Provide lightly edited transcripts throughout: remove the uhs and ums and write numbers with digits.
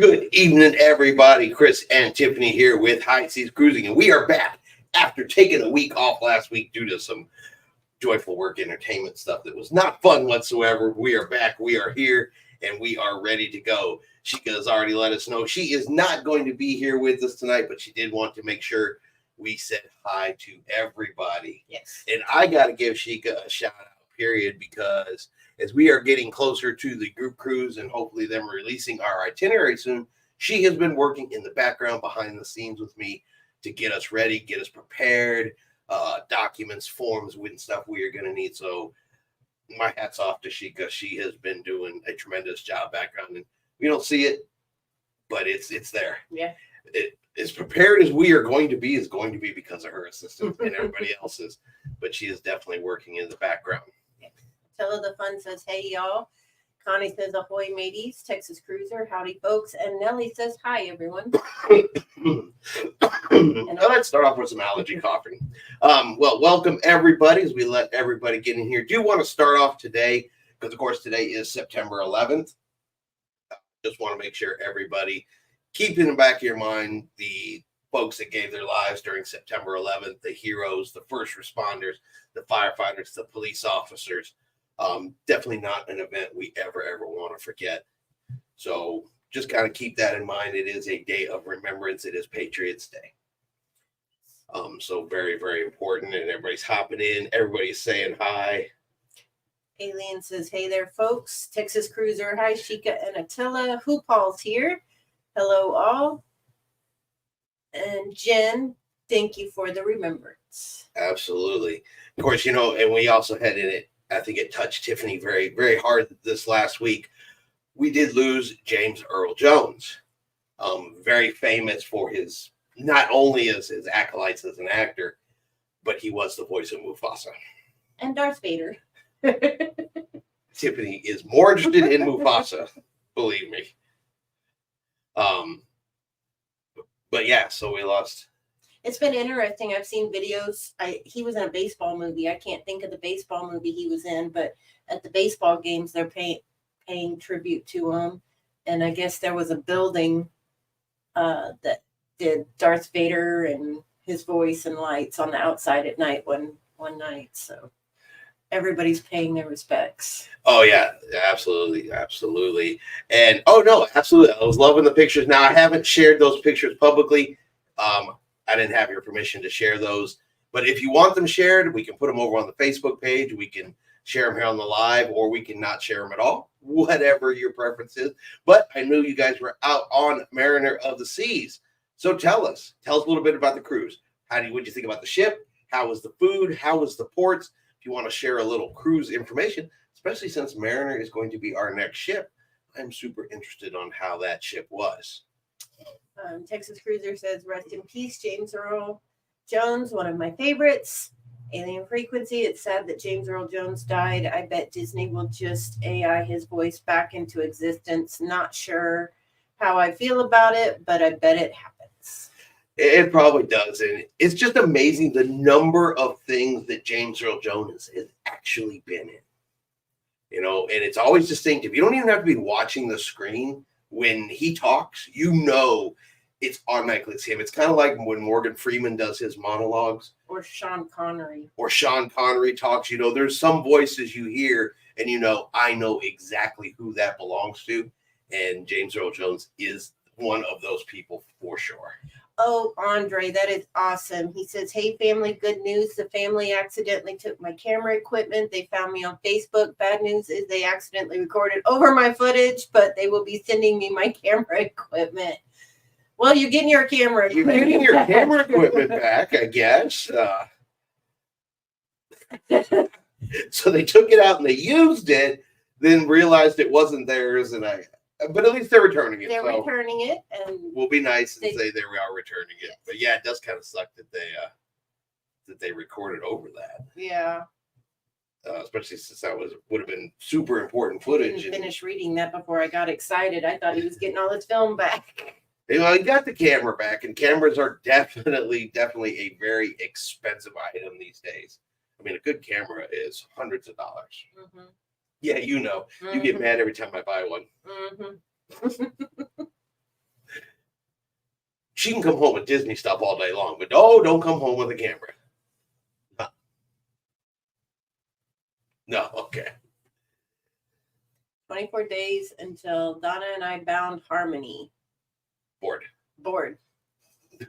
Good evening, everybody. Chris and Tiffany here with High Seas Cruising, and we are back after taking a week off last week due to some joyful work entertainment stuff that was not fun whatsoever. We are back, we are here, and we are ready to go. Sheikah has already let us know she is not going to be here with us tonight, but she did want to make sure we said hi to everybody. Yes. And I got to give Sheikah a shout out, period, because as we are getting closer to the group cruise and hopefully them releasing our itinerary soon, she has been working in the background behind the scenes with me to get us ready, get us prepared, documents, forms, and stuff we are going to need. So my hat's off to Sheikah. She has been doing a tremendous job background, and we don't see it, but it's there. Yeah. As prepared as we are going to be is going to be because of her assistance and everybody else's, but she is definitely working in the background. Tella the Fun says, hey, y'all. Connie says, ahoy, mateys. Texas Cruiser, howdy, folks. And Nellie says, hi, everyone. Let's start off with some allergy coughing. Well, welcome, everybody, as we let everybody get in here. Do want to start off today, because, of course, today is September 11th. Just want to make sure everybody keep in the back of your mind the folks that gave their lives during September 11th, the heroes, the first responders, the firefighters, the police officers. Definitely not an event we ever want to forget. So just kind of keep that in mind. It is a day of remembrance. It is Patriots Day. So very, very important. And everybody's hopping in. Everybody's saying hi. Alien says, hey there, folks. Texas Cruiser, hi, Sheikah and Attila. Hoopall's here. Hello, all. And Jen, thank you for the remembrance. Absolutely. Of course, and we also had in it, I think it touched Tiffany very, very hard this last week. We did lose James Earl Jones, very famous for his, not only as his acolytes as an actor, but he was the voice of Mufasa. And Darth Vader. Tiffany is more interested in Mufasa, believe me. But yeah, so we lost. It's been interesting. I've seen videos. He was in a baseball movie. I can't think of the baseball movie he was in, but at the baseball games, they're paying tribute to him. And I guess there was a building that did Darth Vader and his voice and lights on the outside at night one night. So everybody's paying their respects. Oh, yeah, absolutely. And, oh, no, absolutely. I was loving the pictures. Now, I haven't shared those pictures publicly. I didn't have your permission to share those. But if you want them shared, we can put them over on the Facebook page. We can share them here on the live, or we can not share them at all, whatever your preference is. But I knew you guys were out on Mariner of the Seas. So tell us a little bit about the cruise. What did you think about the ship? How was the food? How was the ports? If you want to share a little cruise information, especially since Mariner is going to be our next ship, I'm super interested on how that ship was. Texas Cruiser says, rest in peace, James Earl Jones, one of my favorites. Alien Frequency, it's sad that James Earl Jones died. I bet Disney will just AI his voice back into existence. Not sure how I feel about it, but I bet it happens. It probably does. And it's just amazing the number of things that James Earl Jones has actually been in. And it's always distinctive. You don't even have to be watching the screen. When he talks, it's automatically him. It's kind of like when Morgan Freeman does his monologues. Or Sean Connery. Talks. There's some voices you hear and I know exactly who that belongs to. And James Earl Jones is one of those people for sure. Oh, Andre, that is awesome. He says, hey, family, good news. The family accidentally took my camera equipment. They found me on Facebook. Bad news is they accidentally recorded over my footage, but they will be sending me my camera equipment. Well, you're getting your camera equipment. You're getting your camera equipment back, I guess. So they took it out and they used it, then realized it wasn't theirs, but at least they're returning it. They're returning it, and we'll be nice and say they are returning it. Yes. But yeah, it does kind of suck that they recorded over that. Yeah. Especially since that would have been super important footage. I didn't finish reading that before I got excited. I thought he was getting all his film back. He got the camera back, and cameras are definitely a very expensive item these days. I mean, a good camera is hundreds of dollars. Mm-hmm. Yeah, you get mad every time I buy one. Mm-hmm. She can come home with Disney stuff all day long, but don't come home with a camera. No, okay. 24 days until Donna and I bound Harmony. Bored.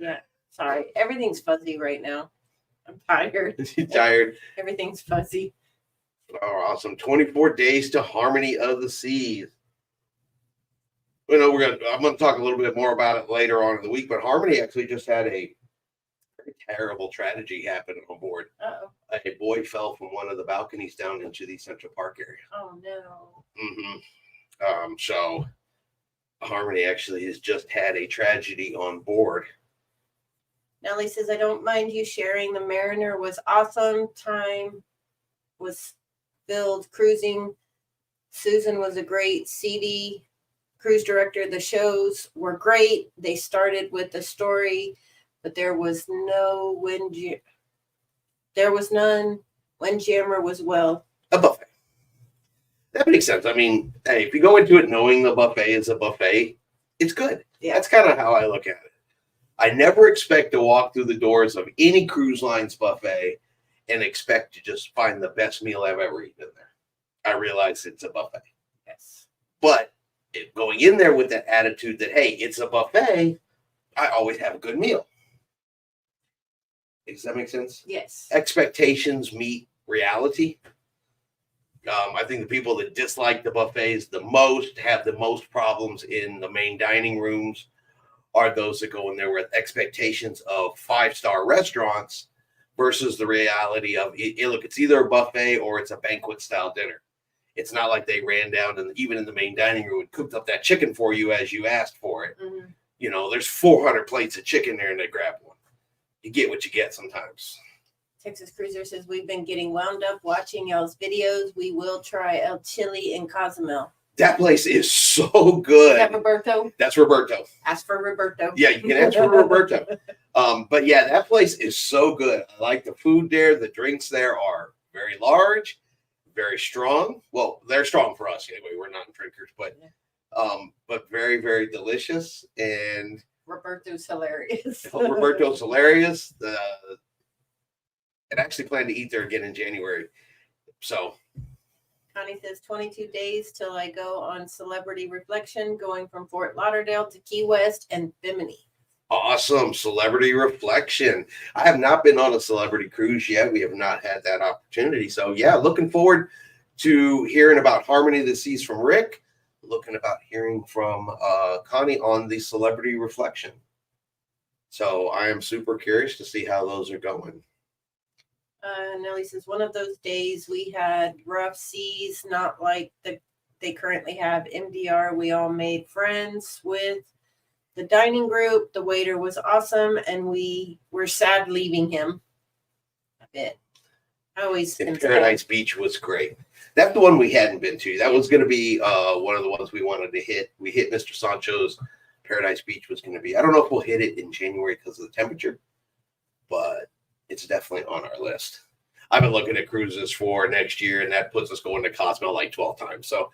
Yeah. Sorry. Everything's fuzzy right now. I'm tired. You tired? Everything's fuzzy. Oh, awesome. 24 days to Harmony of the Seas. You know, I'm gonna talk a little bit more about it later on in the week, but Harmony actually just had a very terrible tragedy happen on board. Uh-oh. A boy fell from one of the balconies down into the Central Park area. Oh no. So Harmony actually has just had a tragedy on board. Nellie says, I don't mind you sharing. The Mariner was awesome. Time was filled cruising. Susan was a great CD cruise director. The shows were great. They started with the story, but there was no there was none. Windjammer was well. A buffet. That makes sense. I mean, hey, if you go into it knowing the buffet is a buffet, it's good. Yeah. That's kind of how I look at it. I never expect to walk through the doors of any cruise line's buffet and expect to just find the best meal I've ever eaten in there. I realize it's a buffet. Yes. But going in there with that attitude that, hey, it's a buffet, I always have a good meal. Does that make sense? Yes. Expectations meet reality. I think the people that dislike the buffets the most, have the most problems in the main dining rooms, are those that go in there with expectations of 5-star restaurants versus the reality of, look, it's either a buffet or it's a banquet style dinner. It's not like they ran down and even in the main dining room and cooked up that chicken for you as you asked for it. Mm-hmm. You know, there's 400 plates of chicken there and they grab one. You get what you get sometimes. Texas Cruiser says, we've been getting wound up watching y'all's videos. We will try El Chili in Cozumel. That place is so good. Is that Roberto? That's Roberto. Ask for Roberto. Yeah, you can ask for Roberto. But yeah, that place is so good. I like the food there. The drinks there are very large, very strong. Well, they're strong for us anyway. We're not drinkers, but very, very delicious. And Roberto's hilarious. Roberto's hilarious. I actually plan to eat there again in January. So Connie says 22 days till I go on Celebrity Reflection, going from Fort Lauderdale to Key West and Bimini. Awesome. Celebrity Reflection. I have not been on a celebrity cruise yet. We have not had that opportunity. So yeah, looking forward to hearing about Harmony of the Seas from Rick. Looking about hearing from Connie on the Celebrity Reflection. So I am super curious to see how those are going. Nellie says, one of those days we had rough seas, not like they currently have MDR. We all made friends with the dining group. The waiter was awesome, and we were sad leaving him a bit. And Paradise Beach was great. That's the one we hadn't been to. That was going to be one of the ones we wanted to hit. We hit Mr. Sancho's. Paradise Beach was going to be. I don't know if we'll hit it in January because of the temperature, but it's definitely on our list. I've been looking at cruises for next year, and that puts us going to Cozumel like 12 times. So,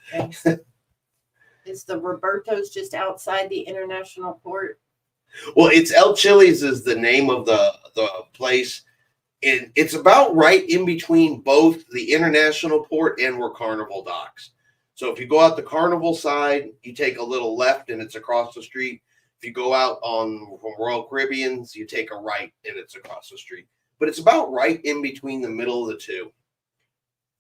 is the Roberto's just outside the international port? Well, it's El Chili's is the name of the place. And it's about right in between both the international port and where Carnival docks. So if you go out the Carnival side, you take a little left and it's across the street. If you go out from Royal Caribbean's, you take a right and it's across the street. But it's about right in between the middle of the two.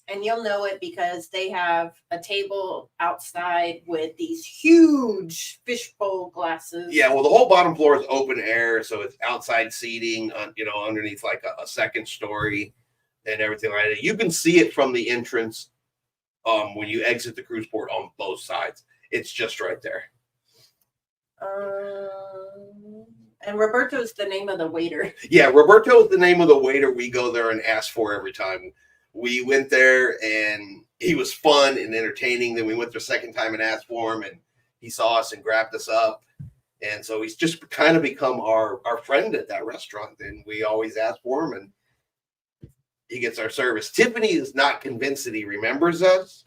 And you'll know it because they have a table outside with these huge fishbowl glasses. Yeah, well, the whole bottom floor is open air, so it's outside seating, underneath like a second story and everything like that. You can see it from the entrance when you exit the cruise port on both sides. It's just right there. And Roberto's the name of the waiter. Yeah, Roberto is the name of the waiter we go there and ask for every time. We went there and he was fun and entertaining. Then we went there a second time and asked for him, and he saw us and grabbed us up. And so he's just kind of become our friend at that restaurant. And we always ask for him, and he gets our service. Tiffany is not convinced that he remembers us.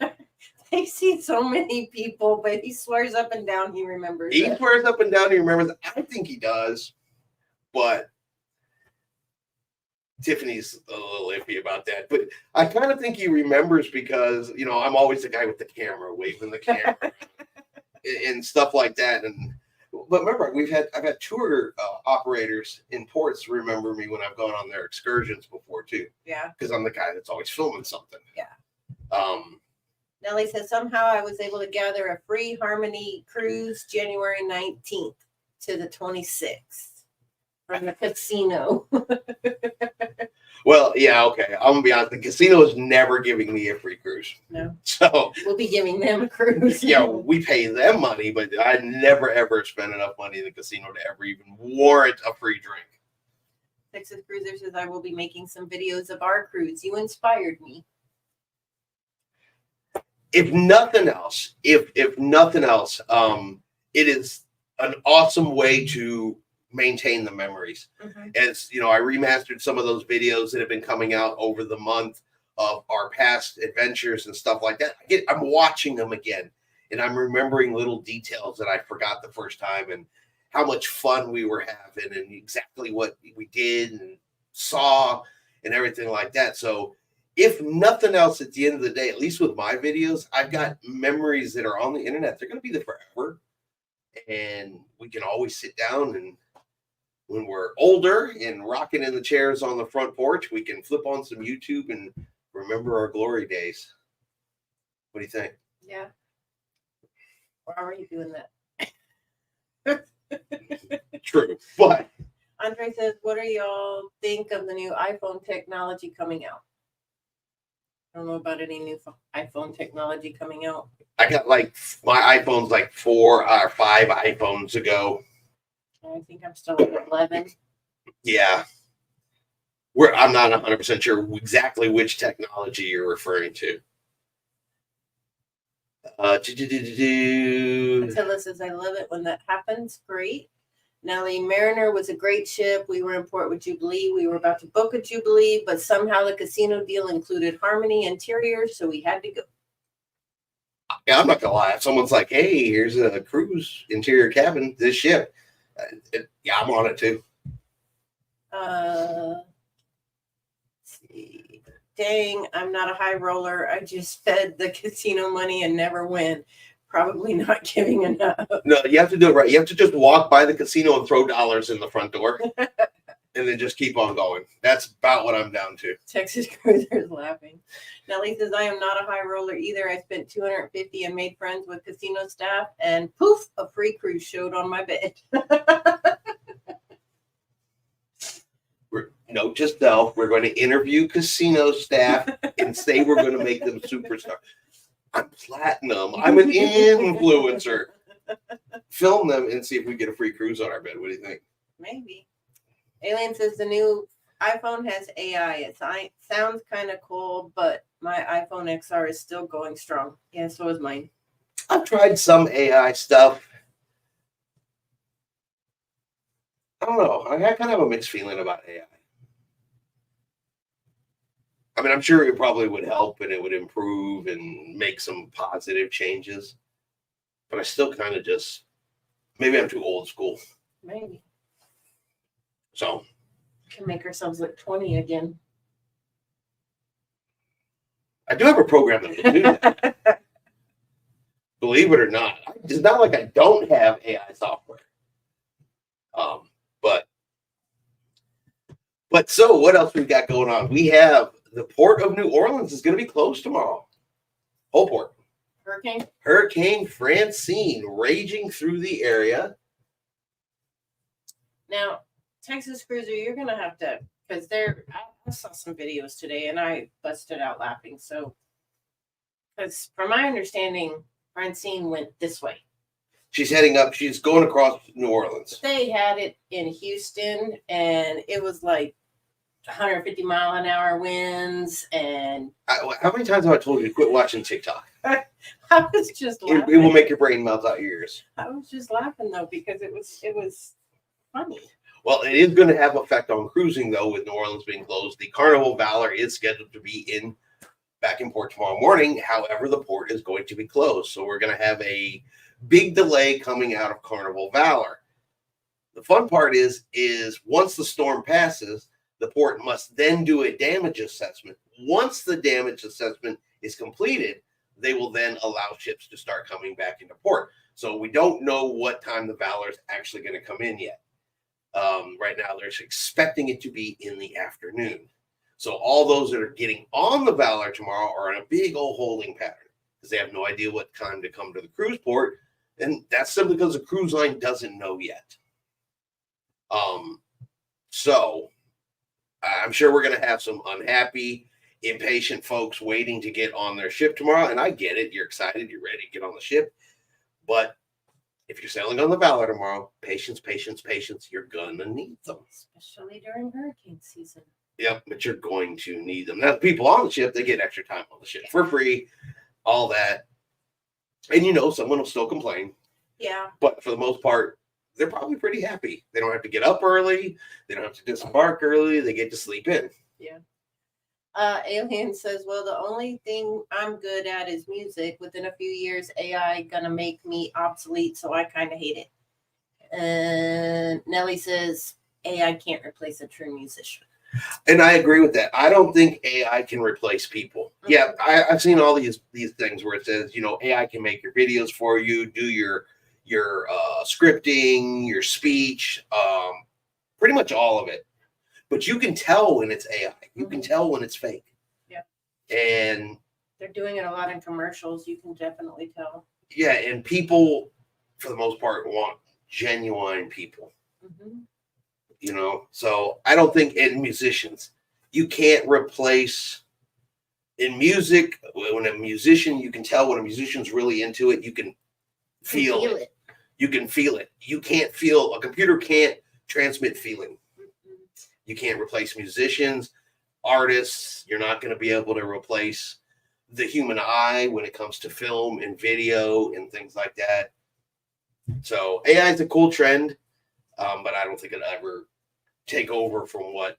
I've seen so many people, but he swears up and down he remembers. He swears up and down he remembers. I think he does. but Tiffany's a little iffy about that. But I kind of think he remembers because, you know, I'm always the guy with the camera, waving the camera and stuff like that. But remember, I've had tour operators in ports remember me when I've gone on their excursions before too. Yeah. Because I'm the guy that's always filming something. Yeah. Nellie says somehow I was able to gather a free Harmony cruise January 19th to the 26th from the casino. Well, yeah, okay. I'm gonna be honest. The casino is never giving me a free cruise. No. So we'll be giving them a cruise. Yeah, we pay them money, but I never ever spend enough money in the casino to ever even warrant a free drink. Texas Cruiser says I will be making some videos of our cruise. You inspired me. If nothing else, it is an awesome way to maintain the memories. Mm-hmm. As you know, I remastered some of those videos that have been coming out over the month of our past adventures and stuff like that. I'm watching them again, and I'm remembering little details that I forgot the first time, and how much fun we were having, and exactly what we did and saw, and everything like that. So, if nothing else, at the end of the day, at least with my videos, I've got memories that are on the internet. They're going to be there forever, and we can always sit down, and when we're older and rocking in the chairs on the front porch, we can flip on some YouTube and remember our glory days. What do you think? Yeah. We're already doing that. True. But Andre says, what do y'all think of the new iPhone technology coming out? I don't know about any new iPhone technology coming out. I got like my iPhone's like 4 or 5 iPhones ago. I think I'm still at 11. Yeah. I'm not 100% sure exactly which technology you're referring to. Attila says, I love it when that happens. Great. Nellie, Mariner was a great ship. We were in port with Jubilee. We were about to book a Jubilee, but somehow the casino deal included Harmony interior, so we had to go. Yeah, I'm not gonna lie. If someone's like, "Hey, here's a cruise interior cabin, this ship," yeah, I'm on it too. Let's see. Dang, I'm not a high roller. I just fed the casino money and never win. Probably not giving enough. No, you have to do it right. You have to just walk by the casino and throw dollars in the front door, and then just keep on going. That's about what I'm down to. Texas Cruiser is laughing. Nellie says, I am not a high roller either. I spent $250 and made friends with casino staff, and poof, a free cruise showed on my bed. Note to self, we're going to interview casino staff and say we're going to make them superstars. I'm platinum. I'm an influencer. Film them and see if we get a free cruise on our bed. What do you think? Maybe. Alien says the new iPhone has AI. It sounds kind of cool, but my iPhone XR is still going strong. Yeah, so is mine. I've tried some AI stuff. I don't know. I kind of have a mixed feeling about AI. I mean, I'm sure it probably would help and it would improve and make some positive changes. But I still kind of maybe I'm too old school. Maybe. So. Can make ourselves look 20 again. I do have a program that will do that. Believe it or not. It's not like I don't have AI software. But so what else we got going on? We have the port of New Orleans is going to be closed tomorrow. Whole port. Hurricane Francine raging through the area. Now, Texas Cruiser, you're going to have to, because I saw some videos today and I busted out laughing. So, because from my understanding, Francine went this way. She's heading up. She's going across New Orleans. They had it in Houston and it was like 150-mile-an-hour winds. And how many times have I told you to quit watching TikTok? I was just laughing. It will make your brain melt out your ears. I was just laughing though because it was funny. Well, it is going to have effect on cruising though, with New Orleans being closed. The Carnival Valor is scheduled to be back in port tomorrow morning. However, the port is going to be closed, so we're going to have a big delay coming out of Carnival Valor. The fun part is once the storm passes, the port must then do a damage assessment. Once the damage assessment is completed, they will then allow ships to start coming back into port. So we don't know what time the Valor is actually going to come in yet. Right now, they're expecting it to be in the afternoon. So all those that are getting on the Valor tomorrow are in a big old holding pattern because they have no idea what time to come to the cruise port. And that's simply because the cruise line doesn't know yet. So I'm sure we're going to have some unhappy, impatient folks waiting to get on their ship tomorrow. And I get it. You're excited. You're ready to get on the ship. But if you're sailing on the Valor tomorrow, patience, patience, patience, you're going to need them. Especially during hurricane season. Yep, but you're going to need them. Now, the people on the ship, they get extra time on the ship for free, all that. And, someone will still complain. Yeah. But for the most part, they're probably pretty happy. They don't have to get up early. They don't have to disembark early. They get to sleep in. Yeah. Alien says, well, the only thing I'm good at is music. Within a few years, AI gonna make me obsolete, so I kind of hate it. And Nelly says, AI can't replace a true musician. And I agree with that. I don't think AI can replace people. Mm-hmm. Yeah, I've seen all these things where it says, AI can make your videos for you, do your scripting, your speech, pretty much all of it. But you can tell when it's AI. You can tell when it's fake. Yeah. And they're doing it a lot in commercials. You can definitely tell. Yeah, and people, for the most part, want genuine people. Mm-hmm. So I don't think in musicians, you can't replace in music. When a musician, you can tell when a musician's really into it. You can feel it. You can feel it. You can't feel, a computer can't transmit feeling. You can't replace musicians, artists. You're not going to be able to replace the human eye when it comes to film and video and things like that. So AI is a cool trend, but I don't think it'll ever take over from what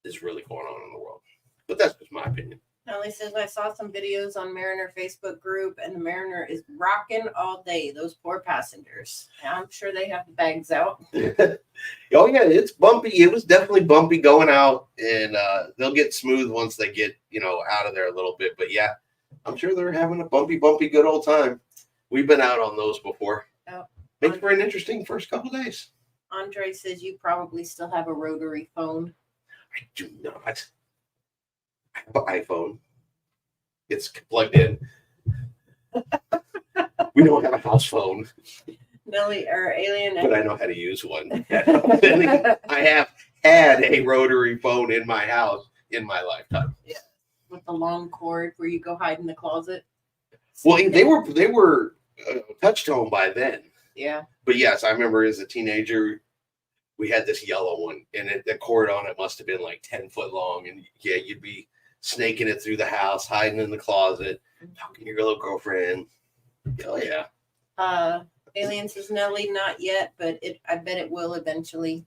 is really going on in the world. But that's just my opinion. Nelly says, I saw some videos on Mariner Facebook group, and the Mariner is rocking all day. Those poor passengers. I'm sure they have the bags out. Oh, yeah, it's bumpy. It was definitely bumpy going out, and they'll get smooth once they get, out of there a little bit. But, yeah, I'm sure they're having a bumpy, good old time. We've been out on those before. Oh, makes for an interesting first couple of days. Andre says you probably still have a rotary phone. I do not. I have an iPhone. It's plugged in. We don't have a house phone. Nelly or Alien. But I know how to use one. I have had a rotary phone in my house in my lifetime. Yeah. With the long cord where you go hide in the closet. Well, they were touch tone by then. Yeah. But yes, I remember as a teenager, we had this yellow one, and the cord on it must have been like 10 foot long. And yeah, you'd be snaking it through the house, hiding in the closet, talking to your little girlfriend. Oh, yeah. Alien says, Nelly, not yet, but I bet it will eventually.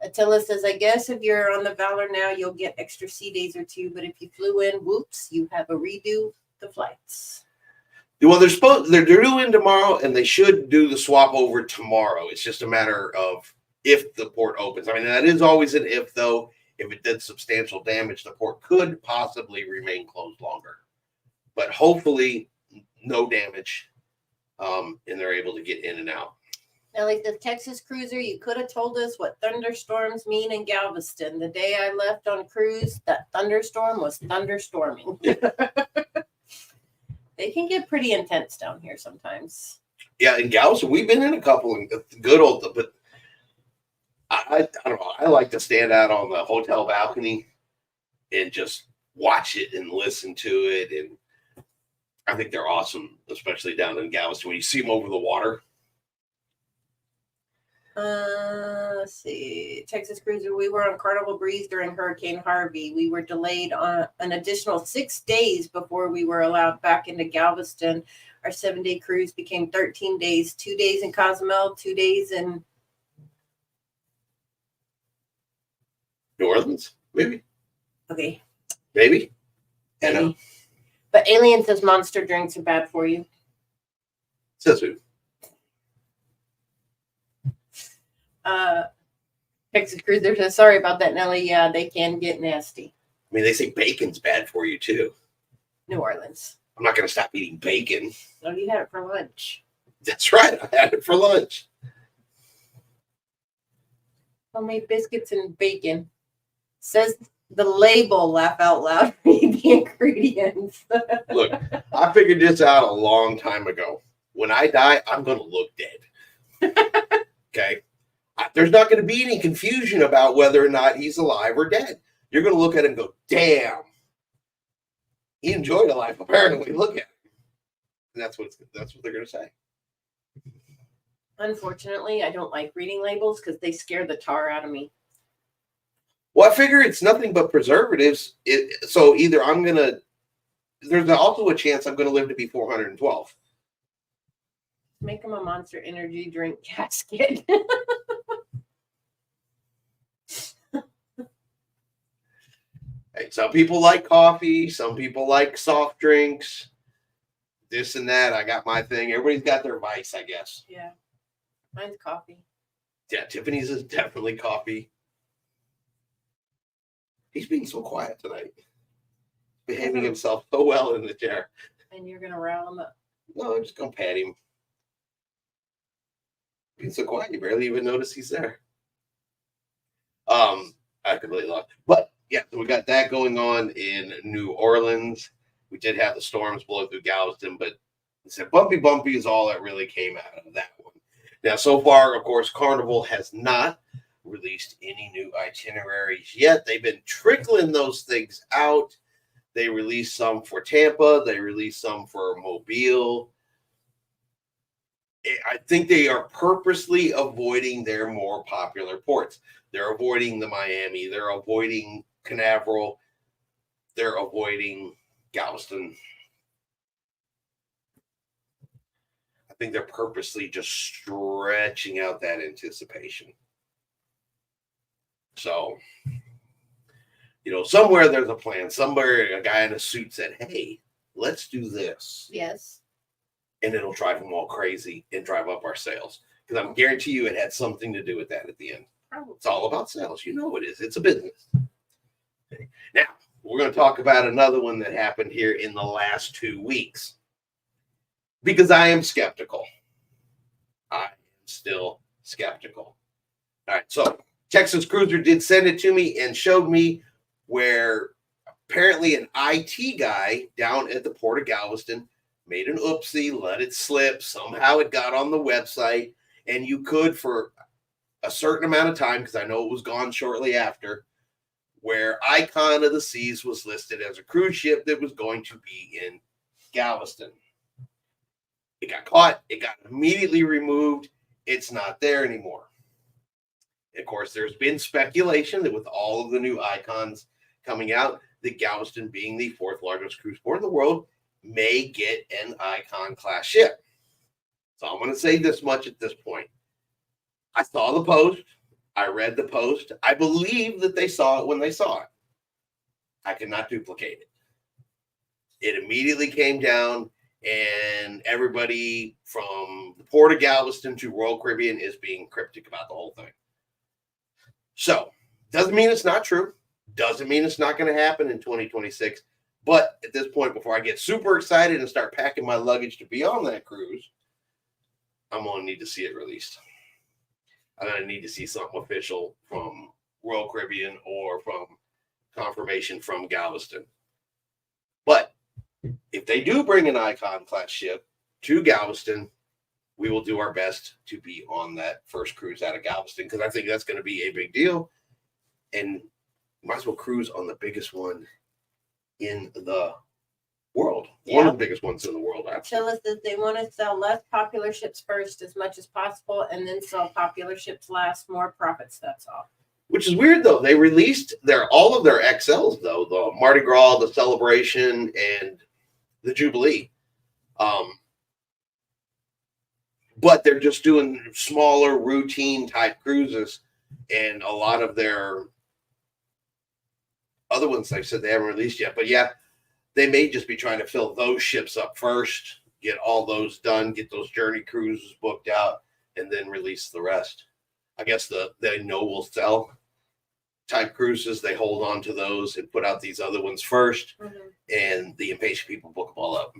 Attila says, I guess if you're on the Valor now, you'll get extra sea days or two. But if you flew in, whoops, you have a redo the flights. Well, they're due in tomorrow, and they should do the swap over tomorrow. It's just a matter of if the port opens. I mean, that is always an if, though. If it did substantial damage, the port could possibly remain closed longer. But hopefully, no damage, and they're able to get in and out. Now, like the Texas cruiser, you could have told us what thunderstorms mean in Galveston. The day I left on cruise, that thunderstorm was thunderstorming. They can get pretty intense down here sometimes. Yeah, in Galveston, we've been in a couple of good old, but I don't know. I like to stand out on the hotel balcony and just watch it and listen to it. And I think they're awesome, especially down in Galveston when you see them over the water. Let's see. Texas cruiser. We were on Carnival Breeze during Hurricane Harvey. We were delayed on an additional 6 days before we were allowed back into Galveston. Our 7-day cruise became 13 days, 2 days in Cozumel, 2 days in New Orleans, maybe. Okay. Maybe. I know. But Alien says monster drinks are bad for you. Says who? Texas Cruiser says, sorry about that, Nelly. Yeah, they can get nasty. I mean, they say bacon's bad for you too. New Orleans. I'm not going to stop eating bacon. Oh, you had it for lunch. That's right. I had it for lunch. Homemade biscuits and bacon. Says the label, laugh out loud, read the ingredients. Look, I figured this out a long time ago. When I die, I'm going to look dead. Okay? There's not going to be any confusion about whether or not he's alive or dead. You're going to look at him and go, damn. He enjoyed a life, apparently. Look at him. And that's what they're going to say. Unfortunately, I don't like reading labels because they scare the tar out of me. Well, I figure it's nothing but preservatives. So either there's also a chance I'm going to live to be 412. Make them a Monster Energy drink casket. Hey, some people like coffee. Some people like soft drinks. This and that. I got my thing. Everybody's got their vice, I guess. Yeah. Mine's coffee. Yeah, Tiffany's is definitely coffee. He's being so quiet tonight. Behaving himself so well in the chair. And you're going to rile him up. No, I'm just going to pat him. Being so quiet, you barely even notice he's there. I completely lost. But, yeah, so we got that going on in New Orleans. We did have the storms blow through Galveston, but it's a bumpy is all that really came out of that one. Now, so far, of course, Carnival has not released any new itineraries yet. They've been trickling those things out. They released some for Tampa. They released some for Mobile. I think they are purposely avoiding their more popular ports. They're avoiding the Miami. They're avoiding Canaveral. They're avoiding Galveston. I think they're purposely just stretching out that anticipation. So, somewhere there's a plan. Somewhere a guy in a suit said, hey, let's do this. Yes. And it'll drive them all crazy and drive up our sales. Because I guarantee you it had something to do with that at the end. Probably. It's all about sales. You know it is. It's a business. Okay. Now, we're going to talk about another one that happened here in the last 2 weeks. Because I am skeptical. I am still skeptical. All right, so Texas Cruiser did send it to me and showed me where apparently an IT guy down at the Port of Galveston made an oopsie, let it slip. Somehow it got on the website, and you could, for a certain amount of time, because I know it was gone shortly after, where Icon of the Seas was listed as a cruise ship that was going to be in Galveston. It got caught. It got immediately removed. It's not there anymore. Of course, there's been speculation that with all of the new icons coming out, that Galveston, being the 4th largest cruise port in the world, may get an Icon class ship. So I'm going to say this much at this point. I saw the post. I read the post. I believe that they saw it when they saw it. I cannot duplicate it. It immediately came down, and everybody from the Port of Galveston to Royal Caribbean is being cryptic about the whole thing. So, doesn't mean it's not true. Doesn't mean it's not going to happen in 2026. But at this point, before I get super excited and start packing my luggage to be on that cruise, I'm going to need to see it released. I'm going to need to see something official from Royal Caribbean or from confirmation from Galveston. But if they do bring an Icon class ship to Galveston, we will do our best to be on that first cruise out of Galveston, because I think that's going to be a big deal. And might as well cruise on the biggest one in the world. Yeah. One of the biggest ones in the world, actually. Tell us that they want to sell less popular ships first as much as possible, and then sell popular ships last, more profits, that's all. Which is weird, though. They released all of their XLs, though. The Mardi Gras, the Celebration, and the Jubilee. But they're just doing smaller, routine type cruises. And a lot of their other ones, like I said, they haven't released yet. But yeah, they may just be trying to fill those ships up first, get all those done, get those journey cruises booked out, and then release the rest. I guess they know will sell type cruises. They hold on to those and put out these other ones first, and the impatient people book them all up.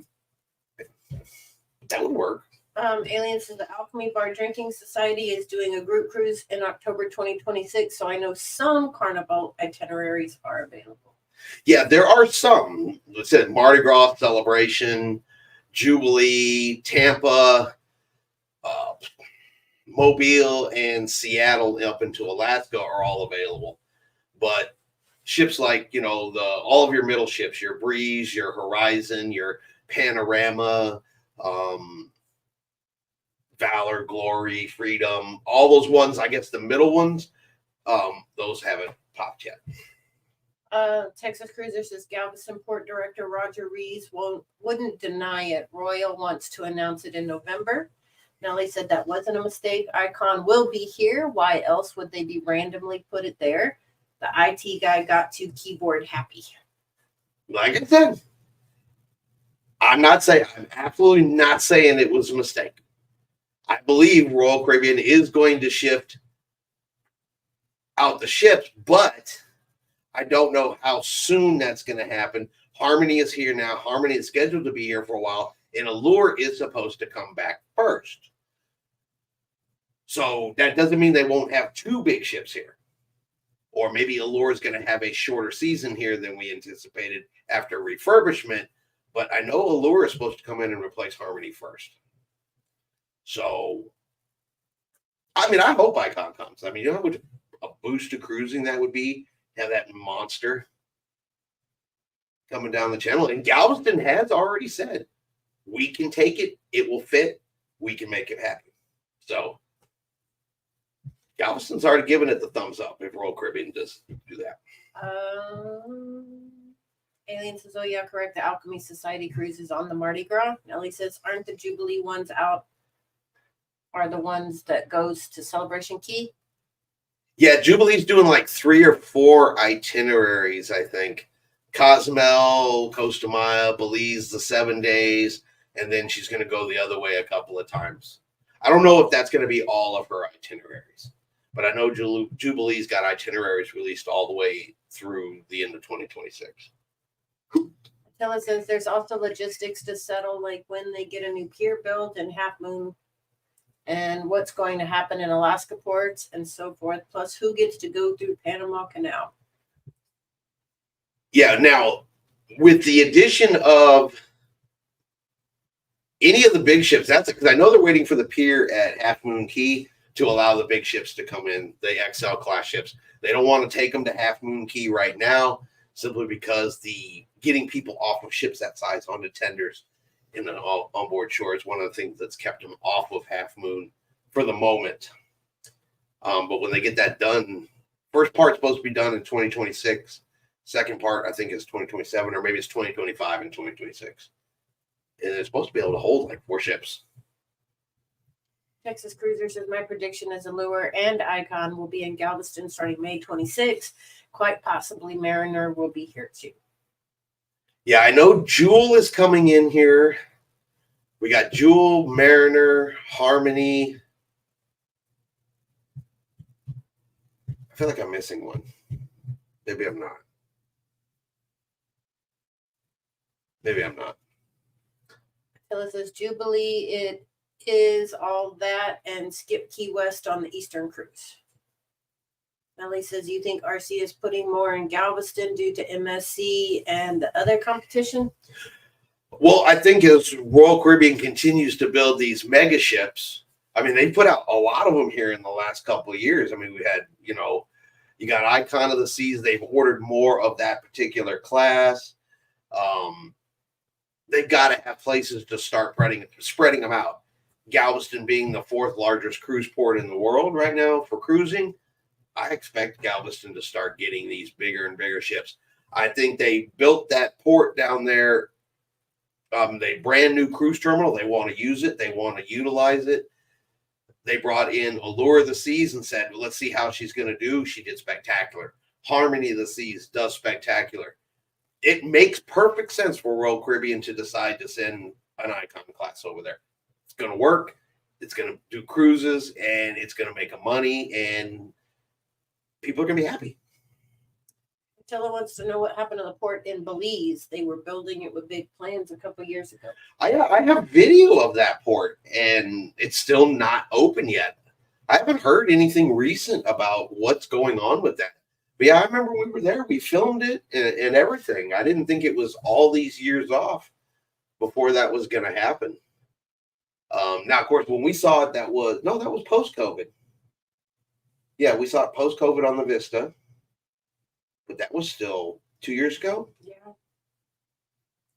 That would work. Aliens to the Alchemy Bar Drinking Society is doing a group cruise in October 2026, so I know some Carnival itineraries are available. Yeah, there are some. It said Mardi Gras Celebration, Jubilee, Tampa, Mobile, and Seattle up into Alaska are all available. But ships like, all of your middle ships, your Breeze, your Horizon, your Panorama, Valor, Glory, Freedom, all those ones, I guess the middle ones, those haven't popped yet. Texas Cruisers says Galveston Port Director Roger Rees wouldn't deny it. Royal wants to announce it in November. Nellie said that wasn't a mistake. Icon will be here. Why else would they be randomly put it there? The IT guy got to keyboard happy. Like I said, I'm absolutely not saying it was a mistake. I believe Royal Caribbean is going to shift out the ships, but I don't know how soon that's going to happen. Harmony is here now. Harmony is scheduled to be here for a while, and Allure is supposed to come back first. So that doesn't mean they won't have two big ships here. Or maybe Allure is going to have a shorter season here than we anticipated after refurbishment. But I know Allure is supposed to come in and replace Harmony first. So, I hope Icon comes. How much a boost to cruising that would be? Have that monster coming down the channel. And Galveston has already said, we can take it. It will fit. We can make it happen. So, Galveston's already given it the thumbs up if Royal Caribbean does do that. Alien says, oh yeah, correct. The Alchemy Society cruise is on the Mardi Gras. Nellie says, aren't the Jubilee ones out? Are the ones that goes to Celebration Key? Yeah, Jubilee's doing like 3 or 4 itineraries, I think. Cozumel, Costa Maya, Belize, the 7 days, and then she's going to go the other way a couple of times. I don't know if that's going to be all of her itineraries, but I know Jubilee's got itineraries released all the way through the end of 2026. Tella says there's also logistics to settle, like when they get a new pier built and Half Moon and what's going to happen in Alaska ports and so forth, plus who gets to go through Panama Canal. Yeah, now, with the addition of any of the big ships, that's because I know they're waiting for the pier at Half Moon Key to allow the big ships to come in, the XL class ships. They don't want to take them to Half Moon Key right now, simply because getting people off of ships that size onto tenders in an onboard shore is one of the things that's kept them off of Half Moon for the moment. But when they get that done, first part's supposed to be done in 2026. Second part, I think, is 2027, or maybe it's 2025 and 2026. And it's supposed to be able to hold like 4 ships. Texas Cruiser says, my prediction is Allure and Icon will be in Galveston starting May 26th. Quite possibly Mariner will be here too. Yeah, I know Jewel is coming in here. We got Jewel, Mariner, Harmony. I feel like I'm missing one. Maybe I'm not. Tella says Jubilee, it is all that, and skip Key West on the Eastern cruise. Melly says, you think RC is putting more in Galveston due to MSC and the other competition? Well, I think as Royal Caribbean continues to build these mega ships, they put out a lot of them here in the last couple of years. We had, you got Icon of the Seas. They've ordered more of that particular class. They've got to have places to start spreading them out. Galveston being the 4th largest cruise port in the world right now for cruising, I expect Galveston to start getting these bigger and bigger ships. I think they built that port down there. They brand new cruise terminal. They want to use it. They want to utilize it. They brought in Allure of the Seas and said, well, let's see how she's going to do. She did spectacular. Harmony of the Seas does spectacular. It makes perfect sense for Royal Caribbean to decide to send an Icon class over there. It's going to work. It's going to do cruises, and it's going to make money, and people are going to be happy. Attila wants to know what happened to the port in Belize. They were building it with big plans a couple years ago. I have video of that port, and it's still not open yet. I haven't heard anything recent about what's going on with that. But yeah, I remember we were there. We filmed it and everything. I didn't think it was all these years off before that was going to happen. Now, of course, when we saw it, that was post-COVID. Yeah, we saw it post-COVID on the Vista. But that was still 2 years ago. Yeah.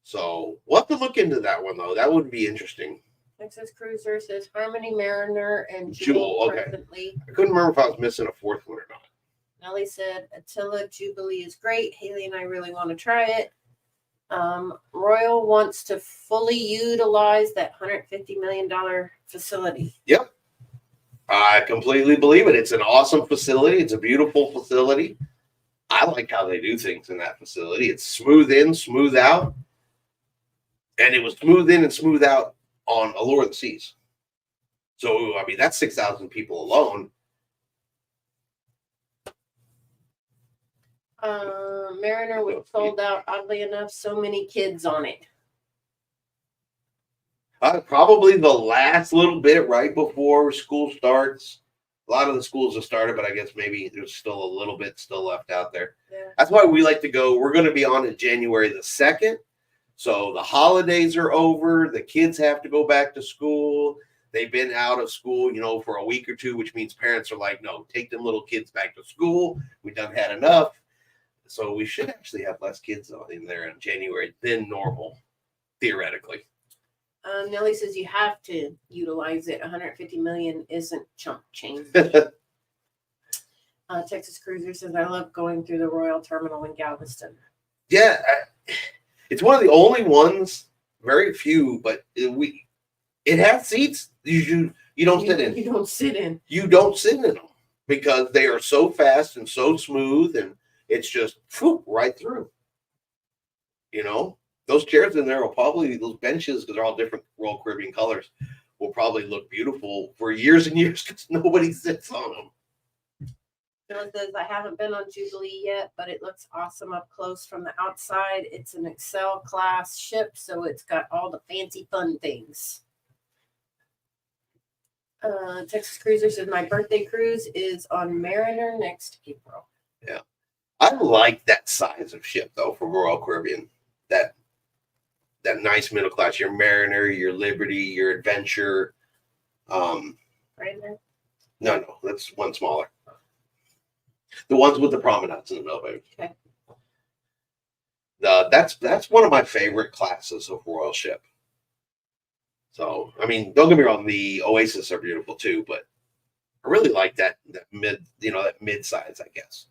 So we'll have to look into that one, though. That would be interesting. Texas Cruiser says Harmony, Mariner, and Jewel, okay. presently. I couldn't remember if I was missing a fourth one or not. Nellie said Attila Jubilee is great. Haley and I really want to try it. Royal wants to fully utilize that $150 million facility. Yep. I completely believe it. It's an awesome facility. It's a beautiful facility. I like how they do things in that facility. It's smooth in, smooth out. And it was smooth in and smooth out on Allure of the Seas. So, I mean, that's 6,000 people alone. Mariner was sold out, oddly enough, so many kids on it. Probably the last little bit right before school starts. A lot of the schools have started, but I guess maybe there's still a little bit still left out there. Yeah. That's why we like to go. We're going to be on it January the 2nd. So the holidays are over. The kids have to go back to school. They've been out of school, for a week or two, which means parents are like, no, take them little kids back to school. We done had enough. So we should actually have less kids in there in January than normal, theoretically. Nellie says you have to utilize it. 150 million isn't chump change. Texas Cruiser says I love going through the Royal Terminal in Galveston. Yeah, it's one of the only ones, very few, but it has seats you don't sit in. You don't sit in. You don't sit in them because they are so fast and so smooth, and it's just right through. Those chairs in there will probably, those benches, because they're all different Royal Caribbean colors, will probably look beautiful for years and years because nobody sits on them. Phil says, I haven't been on Jubilee yet, but it looks awesome up close from the outside. It's an Excel class ship, so it's got all the fancy fun things. Texas Cruiser says, my birthday cruise is on Mariner next April. Yeah. I like that size of ship, though, for Royal Caribbean. That nice middle class, your Mariner, your Liberty, your Adventure. Right there? No, that's one smaller. The ones with the promenades in the middle, baby. Okay. That's one of my favorite classes of Royal ship. So, I mean, don't get me wrong, the Oasis are beautiful too, but I really like that mid size, I guess.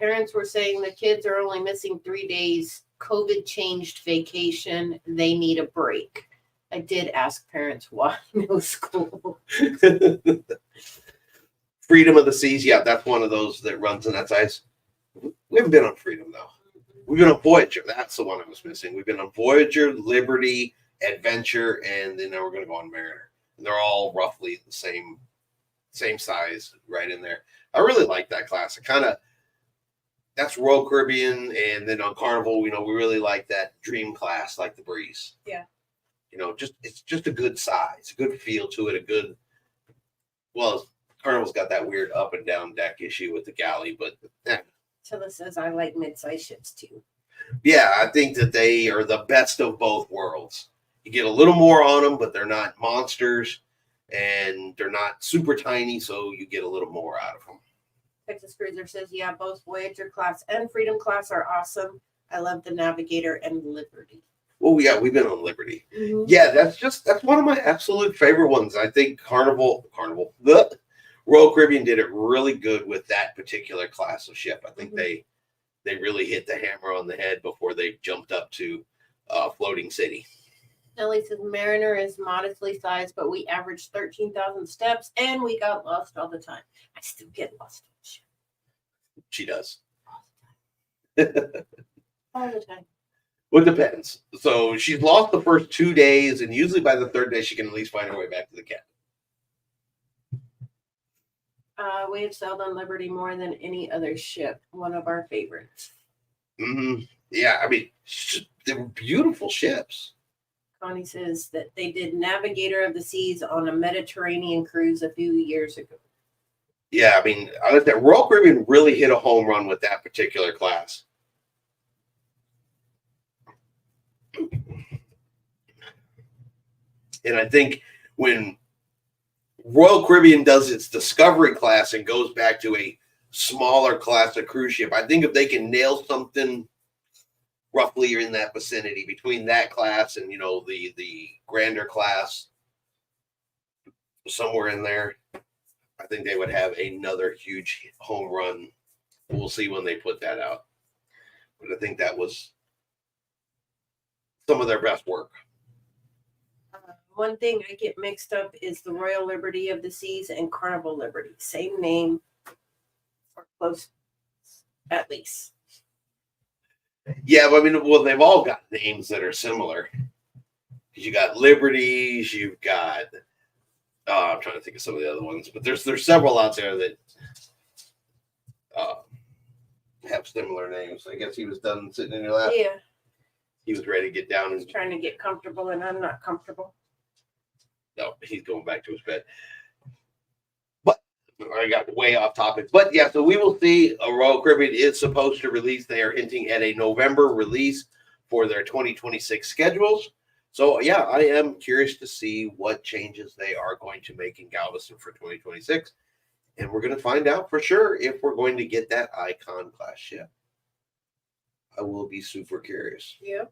Parents were saying the kids are only missing 3 days. COVID changed vacation. They need a break. I did ask parents why no school. Freedom of the Seas, yeah, that's one of those that runs in that size. We haven't been on Freedom, though. We've been on Voyager. That's the one I was missing. We've been on Voyager, Liberty, Adventure, and then now we're going to go on Mariner. And they're all roughly the same size right in there. I really like that class. That's Royal Caribbean, and then on Carnival, we really like that Dream class, like the Breeze. Yeah. It's just a good size, a good feel to it, Carnival's got that weird up and down deck issue with the galley, but Tilla says I like mid-size ships too. Yeah, I think that they are the best of both worlds. You get a little more on them, but they're not monsters, and they're not super tiny, so you get a little more out of them. Texas Cruiser says, yeah, both Voyager class and Freedom class are awesome. I love the Navigator and Liberty. Oh, yeah, we've been on Liberty. Mm-hmm. Yeah, that's one of my absolute favorite ones. I think the Royal Caribbean did it really good with that particular class of ship. I think they really hit the hammer on the head before they jumped up to Floating City. Nellie says Mariner is modestly sized, but we averaged 13,000 steps, and we got lost all the time. I still get lost on the ship. She does. All the time. Well, it depends. So she's lost the first 2 days, and usually by the third day, she can at least find her way back to the cabin. We have sailed on Liberty more than any other ship. One of our favorites. Mm-hmm. Yeah, I mean, they were beautiful ships. Connie says that they did Navigator of the Seas on a Mediterranean cruise a few years ago. Yeah, I mean, I like that. Royal Caribbean really hit a home run with that particular class. And I think when Royal Caribbean does its Discovery class and goes back to a smaller class of cruise ship, I think if they can nail something roughly in that vicinity between that class and, you know, the grander class, somewhere in there, I think they would have another huge home run. We'll see when they put that out. But I think that was some of their best work. One thing I get mixed up is the Royal Liberty of the Seas and Carnival Liberty. Same name or close, at least. Yeah, but I mean, well, they've all got names that are similar. You got Liberties, you've got I'm trying to think of some of the other ones, but there's several out there that have similar names. I guess he was done sitting in your lap. Yeah. He was ready to get down and Trying to get comfortable, and I'm not comfortable. no, he's going back to his bed. But I got way off topic. But yeah, so we will see. Royal Caribbean is supposed to release. They are hinting at a November release for their 2026 schedules. So yeah, I am curious to see what changes they are going to make in Galveston for 2026. And we're going to find out for sure if we're going to get that Icon class ship. I will be super curious. Yep.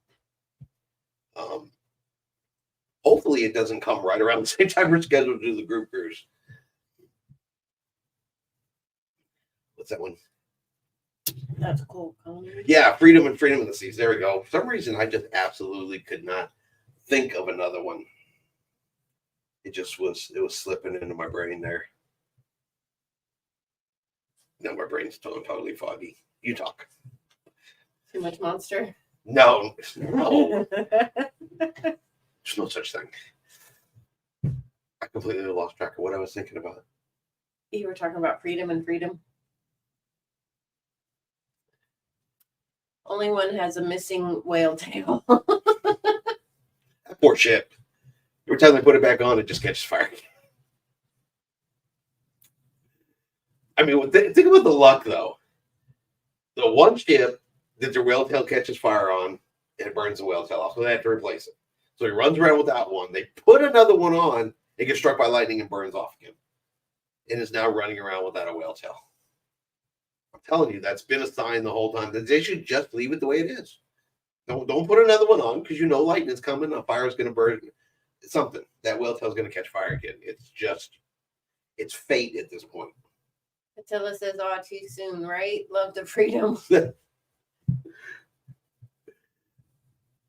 Hopefully it doesn't come right around the same time we're scheduled to do the group cruise. What's that one? That's cool. Yeah, Freedom and Freedom of the Seas. There we go. For some reason, I just absolutely could not think of another one. It was slipping into my brain there. Now my brain's totally foggy. You talk. Too much Monster? No. There's no such thing. I completely lost track of what I was thinking about. You were talking about Freedom and Freedom. Only one has a missing whale tail. That poor ship. Every time they put it back on, it just catches fire. I mean, think about the luck, though. The one ship that their whale tail catches fire on, and it burns the whale tail off, so they have to replace it. So he runs around without one. They put another one on, it gets struck by lightning and burns off again. And is now running around without a whale tail. I'm telling you, that's been a sign the whole time that they should just leave it the way it is. Don't put another one on because you know lightning's coming, a fire's going to burn. Something. That whale tail's going to catch fire again. It's fate at this point. Attila says, "Oh, too soon, right? Love the Freedom."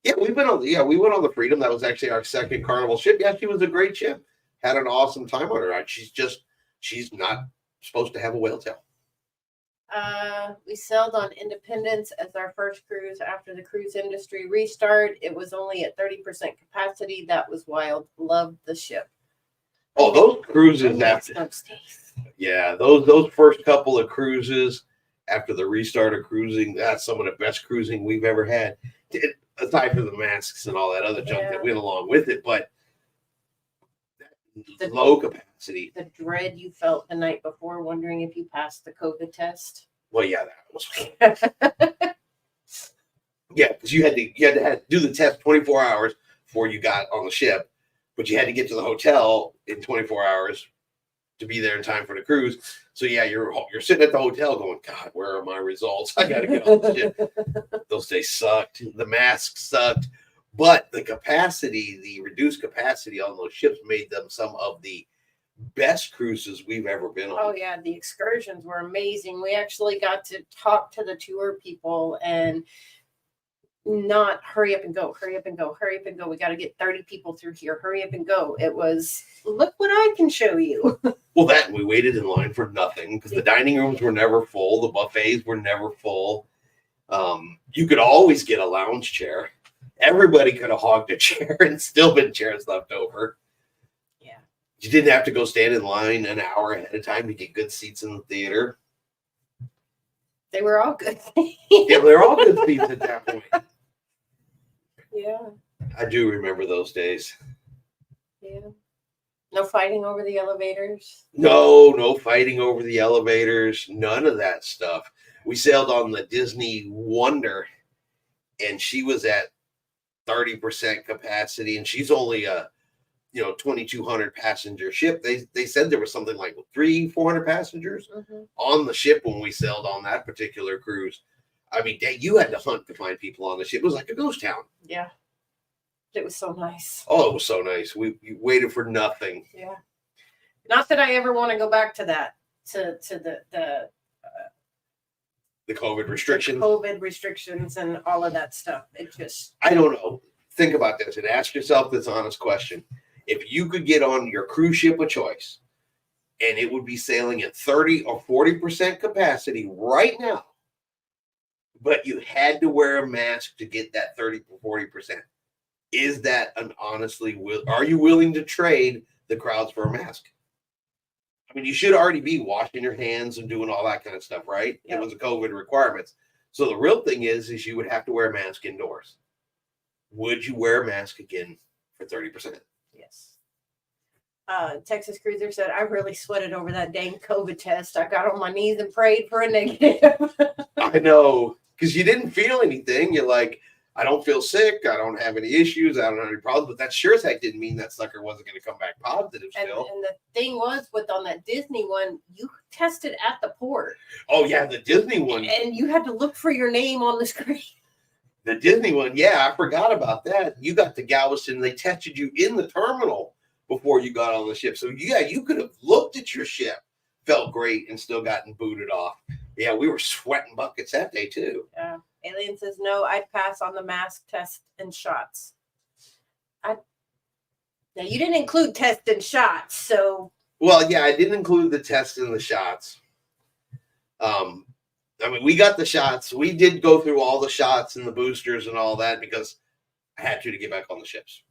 Yeah, we went on the Freedom. That was actually our second Carnival ship. Yeah, she was a great ship. Had an awesome time on her. She's not supposed to have a whale tail. We sailed on Independence as our first cruise after the cruise industry restart. It was only at 30% capacity. That was wild. Loved the ship. Oh, those cruises those first couple of cruises after the restart of cruising, that's some of the best cruising we've ever had. Aside from the masks and all that other junk that went along with it, but the low capacity. The dread you felt the night before, wondering if you passed the COVID test. Well, yeah, that was. Yeah, because you had to do the test 24 hours before you got on the ship, but you had to get to the hotel in 24 hours to be there in time for the cruise. So yeah, you're sitting at the hotel going, God, where are my results? I got to get on the ship. Those days sucked. The masks sucked, but the reduced capacity on those ships made them some of the best cruises we've ever been on. Oh yeah, the excursions were amazing. We actually got to talk to the tour people and not hurry up and go. We got to get 30 people through here. Hurry up and go. It was, look what I can show you. Well, we waited in line for nothing because the dining rooms were never full. The buffets were never full. You could always get a lounge chair. Everybody could have hogged a chair and still been chairs left over. Yeah. You didn't have to go stand in line an hour ahead of time to get good seats in the theater. They were all good. Yeah, they're all good seats at that point. Yeah. I do remember those days. Yeah. No fighting over the elevators. No fighting over the elevators. None of that stuff. We sailed on the Disney Wonder, and she was at 30% capacity, and she's only a 2,200 passenger ship. They said there was something like 300-400 passengers on the ship when we sailed on that particular cruise. I mean, you had to hunt to find people on the ship. It was like a ghost town. Yeah. It was so nice. Oh, it was so nice. We waited for nothing. Yeah. Not that I ever want to go back to that, to The COVID restrictions. COVID restrictions and all of that stuff. It just. I don't know. Think about this and ask yourself this honest question. If you could get on your cruise ship of choice and it would be sailing at 30 or 40% capacity right now, but you had to wear a mask to get that 30 or 40%, is that are you willing to trade the crowds for a mask? I mean, you should already be washing your hands and doing all that kind of stuff, right? Yep. It was a COVID requirements. So the real thing is you would have to wear a mask indoors. Would you wear a mask again for 30%? Yes. Texas Cruiser said, I really sweated over that dang COVID test. I got on my knees and prayed for a negative. I know, because you didn't feel anything. You're like, I don't feel sick. I don't have any issues. I don't have any problems. But that sure as heck didn't mean that sucker wasn't going to come back positive still. And the thing was, on that Disney one, you tested at the port. Oh, yeah, the Disney one. And you had to look for your name on the screen. The Disney one, yeah, I forgot about that. You got to Galveston. They tested you in the terminal before you got on the ship. So, yeah, you could have looked at your ship, felt great, and still gotten booted off. Yeah, we were sweating buckets that day, too. Yeah. Alien says, no, I'd pass on the mask test and shots. Now, you didn't include test and shots, so. Well, yeah, I didn't include the test and the shots. I mean, we got the shots. We did go through all the shots and the boosters and all that because I had to get back on the ships.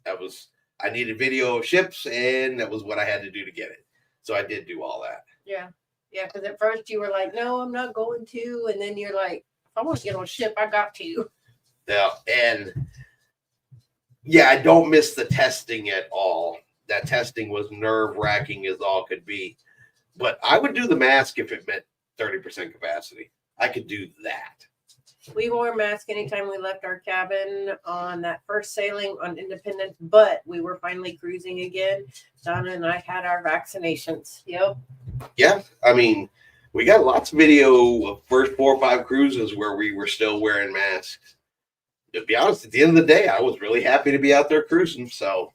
I needed video of ships, and that was what I had to do to get it. So I did do all that. Yeah. Yeah, because at first you were like, no, I'm not going to. And then you're like, if I want to get on a ship, I got to. Yeah, and yeah, I don't miss the testing at all. That testing was nerve-wracking as all could be. But I would do the mask if it meant 30% capacity. I could do that. We wore a mask anytime we left our cabin on that first sailing on Independence, but we were finally cruising again. Donna and I had our vaccinations. Yep. Yeah, I mean, we got lots of video of first 4 or 5 cruises where we were still wearing masks. To be honest, at the end of the day, I was really happy to be out there cruising. So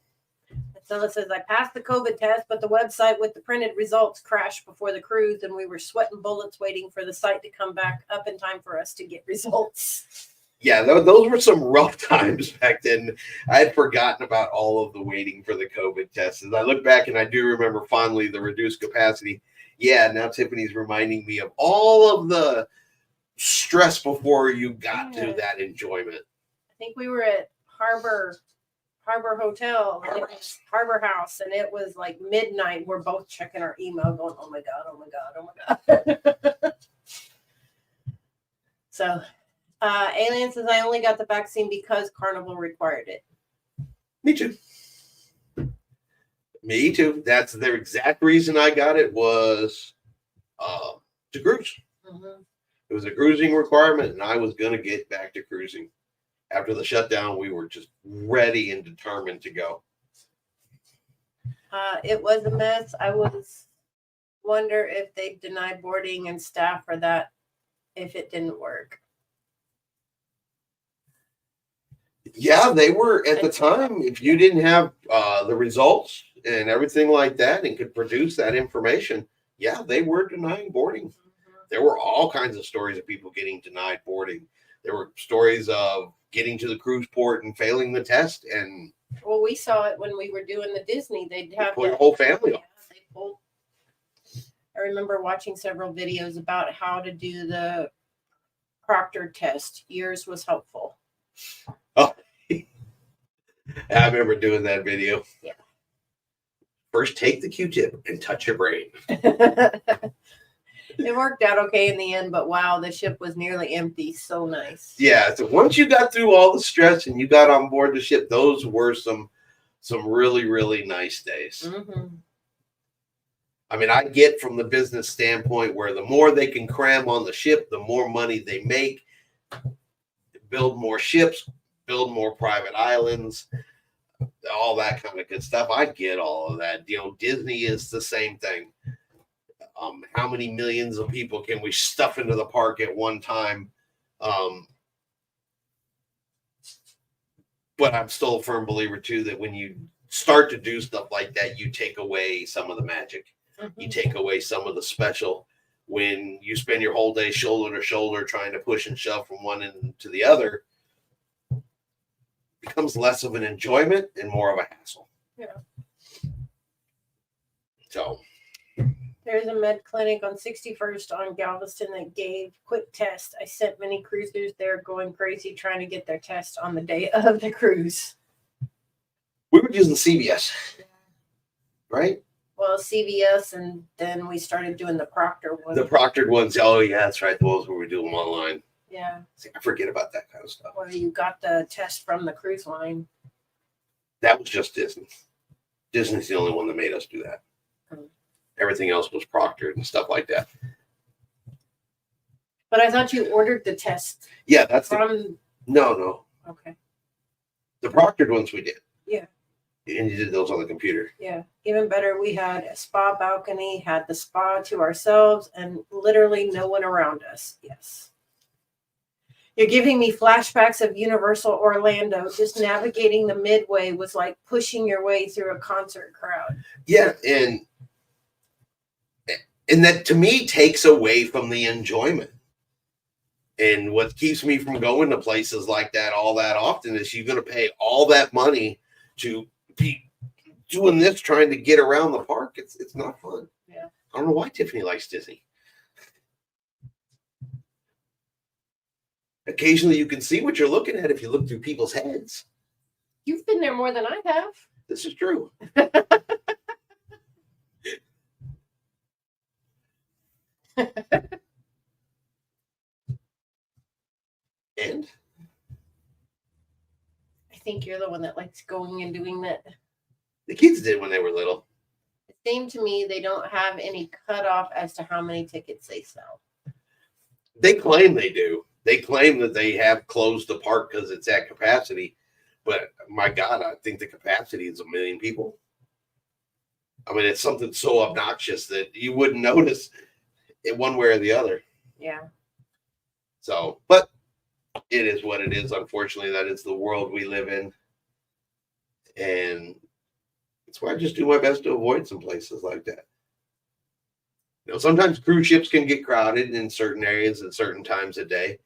Stella says, I passed the COVID test, but the website with the printed results crashed before the cruise, and we were sweating bullets waiting for the site to come back up in time for us to get results. Yeah, those were some rough times back then. I had forgotten about all of the waiting for the COVID tests. As I look back, and I do remember fondly the reduced capacity. Yeah, now Tiffany's reminding me of all of the stress before you got to that enjoyment. I think we were at Harbor Hotel, Harbor House, and it was like midnight. We're both checking our email, going, "Oh my god, oh my god, oh my god." So, Alien says, "I only got the vaccine because Carnival required it." Me too. Me too. That's the exact reason I got it was to cruise. Mm-hmm. It was a cruising requirement, and I was going to get back to cruising. After the shutdown, we were just ready and determined to go. It was a mess. I wonder if they denied boarding and staff for that if it didn't work. Yeah, they were at the time. If you didn't have the results and everything like that and could produce that information, yeah, they were denying boarding. Mm-hmm. There were all kinds of stories of people getting denied boarding. There were stories of getting to the cruise port and failing the test. And well, we saw it when we were doing the Disney. They'd have pull your whole family off. I remember watching several videos about how to do the proctor test. Yours was helpful. Oh, I remember doing that video. Yeah. First, take the Q-tip and touch your brain. It worked out okay in the end, but wow, the ship was nearly empty. So nice. Yeah, so once you got through all the stress and you got on board the ship, those were some really, really nice days. Mm-hmm. I mean, I get from the business standpoint where the more they can cram on the ship, the more money they make, build more ships, build more private islands, all that kind of good stuff. I get all of that. You know, Disney is the same thing. How many millions of people can we stuff into the park at one time? But I'm still a firm believer too that when you start to do stuff like that, you take away some of the magic. Mm-hmm. You take away some of the special. When you spend your whole day shoulder to shoulder trying to push and shove from one end to the other, it becomes less of an enjoyment and more of a hassle. Yeah. So there's a med clinic on 61st on Galveston that gave quick tests. I sent many cruisers there going crazy trying to get their test on the day of the cruise. we were using CVS, right? Well, CVS, and then we started doing the Proctor one. The proctored ones. Oh, yeah, that's right. Those where we do them online. Yeah. See, I forget about that kind of stuff. Where you got the test from the cruise line. That was just Disney. Disney's the only one that made us do that. Everything else was proctored and stuff like that. But I thought you ordered the test. Yeah, that's from. No. Okay. The proctored ones we did. Yeah. And you did those on the computer. Yeah. Even better, we had a spa balcony, had the spa to ourselves, and literally no one around us. Yes. You're giving me flashbacks of Universal Orlando. Just navigating the midway was like pushing your way through a concert crowd. Yeah, and that to me takes away from the enjoyment. And what keeps me from going to places like that all that often is you're going to pay all that money to be doing this, trying to get around the park. It's not fun. Yeah. I don't know why Tiffany likes Disney. Occasionally you can see what you're looking at if you look through people's heads. You've been there more than I have. This is true. And I think you're the one that likes going and doing that. the kids did when they were little. It seemed to me they don't have any cutoff as to how many tickets they sell. They claim they do. They claim that they have closed the park because it's at capacity. But my God, I think the capacity is 1 million people. I mean, it's something so obnoxious that you wouldn't notice it one way or the other. Yeah. So, but it is what it is. Unfortunately, that is the world we live in. And that's why I just do my best to avoid some places like that. You know, sometimes cruise ships can get crowded in certain areas at certain times of day.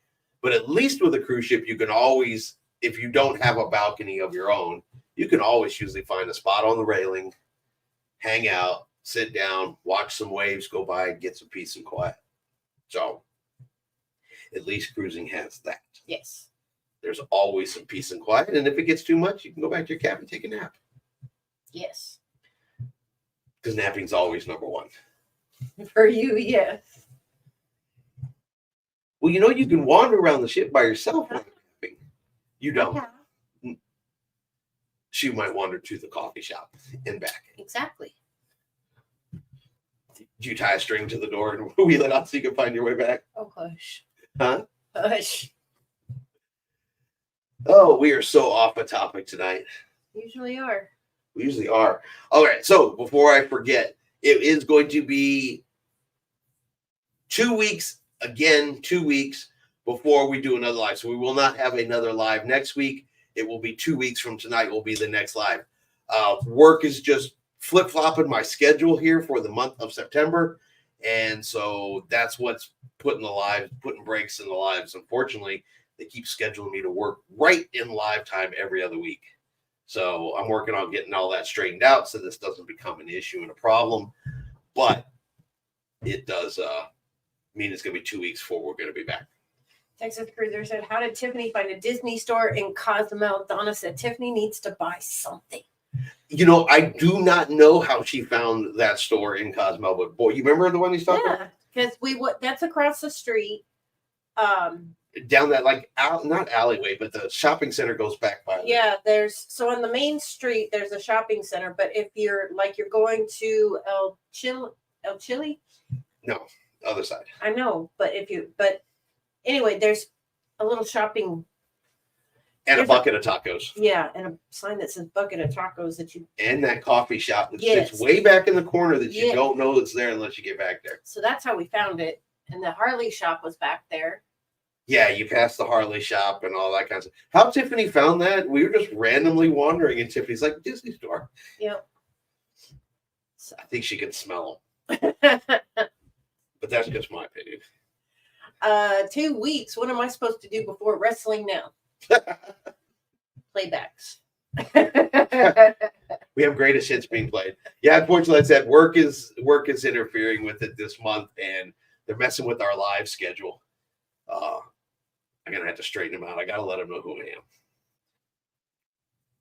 But at least with a cruise ship, you can always, if you don't have a balcony of your own, you can always usually find a spot on the railing, hang out, sit down, watch some waves go by, and get some peace and quiet. So at least cruising has that. Yes. There's always some peace and quiet. And if it gets too much, you can go back to your cabin and take a nap. Yes. Because napping's always number one. For you, yes. Well, you know, you can wander around the ship by yourself when napping. You don't. Yeah. She might wander to the coffee shop and back. Exactly. Do you tie a string to the door and wheel it out so you can find your way back? Oh, hush. Huh? Hush. Oh, we are so off a topic tonight. Usually are. We usually are. All right. So before I forget, it is going to be 2 weeks, again, 2 weeks before we do another live. So we will not have another live next week. It will be 2 weeks from tonight will be the next live. Work is just flip-flopping my schedule here for the month of September. And so that's what's putting breaks in the lives. Unfortunately, they keep scheduling me to work right in live time every other week. So I'm working on getting all that straightened out so this doesn't become an issue and a problem. But it does mean it's going to be 2 weeks before we're going to be back. Texas Cruiser said, how did Tiffany find a Disney store in Cozumel? Donna said, Tiffany needs to buy something. You know, I do not know how she found that store in Cozumel, but boy, you remember the one he's talking about? Yeah, because that's across the street. Down that, like, not alleyway, but the shopping center goes back by. Yeah, so on the main street, there's a shopping center, but if you're going to El Chile? No, other side. I know, but anyway, there's a little shopping. And a bucket of tacos. Yeah, and a sign that says bucket of tacos And that coffee shop that sits way back in the corner that you don't know it's there unless you get back there. So that's how we found it. And the Harley shop was back there. Yeah, you passed the Harley shop and all that kind of stuff. How Tiffany found that? We were just randomly wandering, and Tiffany's like, Disney store. Yep. So. I think she could smell them. But that's just my opinion. 2 weeks. What am I supposed to do before wrestling now? Playbacks. We have greatest hits being played. Yeah, unfortunately, I said work is interfering with it this month, and they're messing with our live schedule. I'm gonna have to straighten them out. I gotta let them know who I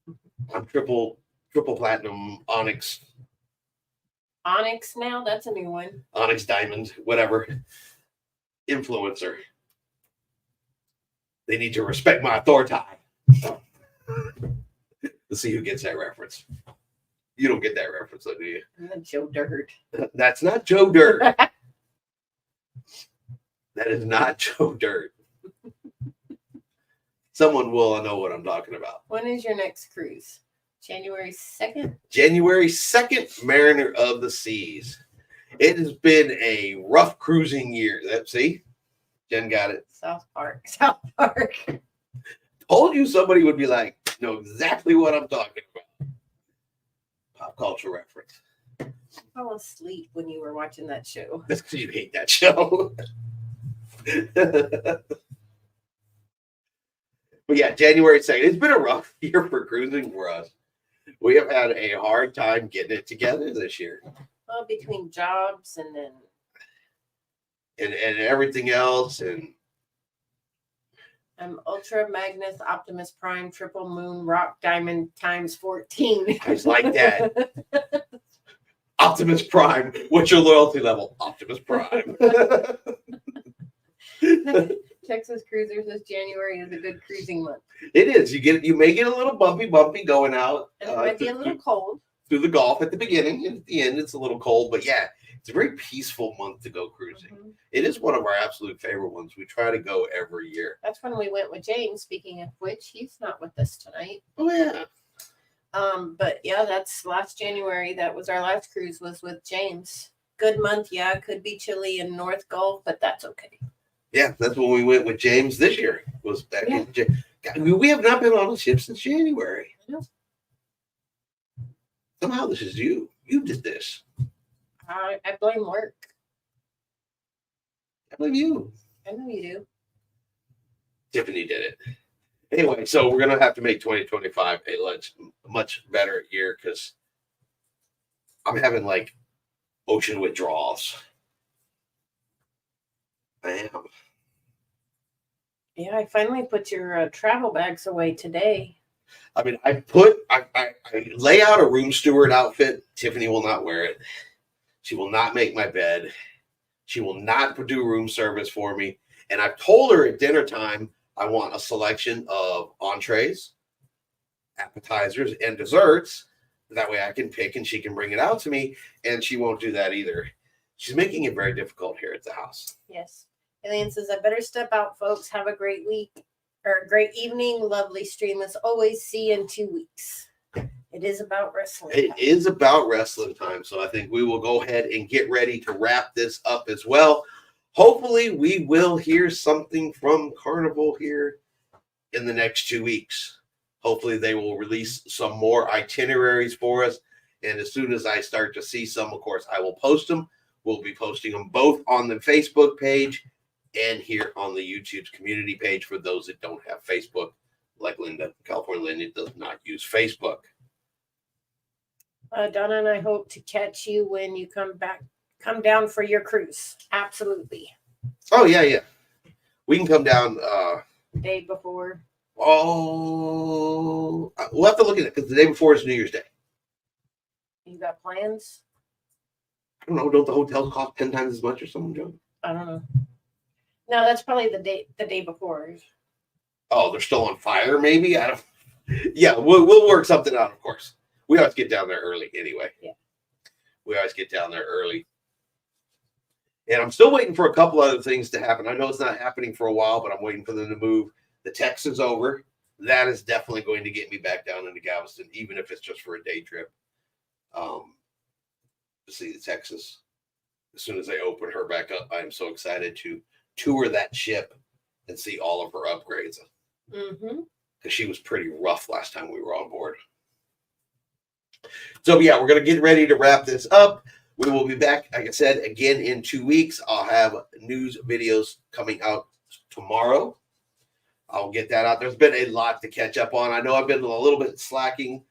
am. I'm triple platinum Onyx. Onyx now? That's a new one. Onyx Diamond, whatever. Influencer. They need to respect my authority. Let's see who gets that reference. You don't get that reference, though, do you? Joe Dirt. That's not Joe Dirt. That is not Joe Dirt. Someone will know what I'm talking about. When is your next cruise? January 2nd? January 2nd, Mariner of the Seas. It has been a rough cruising year. See? Jen got it. South Park. Told you somebody would be like, know exactly what I'm talking about. Pop culture reference. I fell asleep when you were watching that show. That's because you hate that show. But yeah, January 2nd. It's been a rough year for cruising for us. We have had a hard time getting it together this year. Well, between jobs and then and everything else, and Ultra Magnus Optimus Prime Triple Moon Rock Diamond times 14. I was like that. Optimus Prime. What's your loyalty level? Optimus Prime. Texas Cruiser says January is a good cruising month. It is. You may get a little bumpy going out. And it might be a little cold. Through the Gulf at the beginning, and at the end it's a little cold, but yeah, it's a very peaceful month to go cruising. Mm-hmm. It is one of our absolute favorite ones. We try to go every year. That's when we went with James. Speaking of which, he's not with us tonight. Oh yeah. But yeah, that's last January. That was our last cruise. Was with James. Good month. Yeah, could be chilly in North Gulf, but that's okay. Yeah, that's when we went with James this year. Was back in God, we have not been on a ship since January. I know. Somehow this is you. You did this. I blame work. I blame you. I know you do. Tiffany did it. Anyway, so we're going to have to make 2025 a much better year because I'm having like ocean withdrawals. I am. Yeah, I finally put your travel bags away today. I mean, I lay out a room steward outfit. Tiffany will not wear it. She will not make my bed. She will not do room service for me. And I've told her at dinner time, I want a selection of entrees, appetizers, and desserts. That way I can pick and she can bring it out to me. And she won't do that either. She's making it very difficult here at the house. Yes. Alien says, I better step out, folks. Have a great week or a great evening. Lovely stream as always. See you in 2 weeks. It is about wrestling. It is about wrestling time. So I think we will go ahead and get ready to wrap this up as well. Hopefully we will hear something from Carnival here in the next 2 weeks. Hopefully they will release some more itineraries for us. And as soon as I start to see some, of course, I will post them. We'll be posting them both on the Facebook page and here on the YouTube's community page for those that don't have Facebook, like Linda. California Linda does not use Facebook. Donna and I hope to catch you when you come down for your cruise. Absolutely. Oh, yeah. We can come down. Day before. Oh, we'll have to look at it because the day before is New Year's Day. You got plans? I don't know. Don't the hotels cost 10 times as much or something, Joe? I don't know. No, that's probably the day before. Oh, they're still on fire, maybe? I don't. Yeah, we'll work something out, of course. We always get down there early anyway. Yeah. We always get down there early. And I'm still waiting for a couple other things to happen. I know it's not happening for a while, but I'm waiting for them to move. The text is over. That is definitely going to get me back down into Galveston, even if it's just for a day trip. To see the Texas. As soon as they open her back up, I am so excited to tour that ship and see all of her upgrades. Mm-hmm. Because she was pretty rough last time we were on board. So yeah, we're going to get ready to wrap this up. We will be back, like I said, again in 2 weeks. I'll have news videos coming out tomorrow. I'll get that out. There's been a lot to catch up on. I know I've been a little bit slacking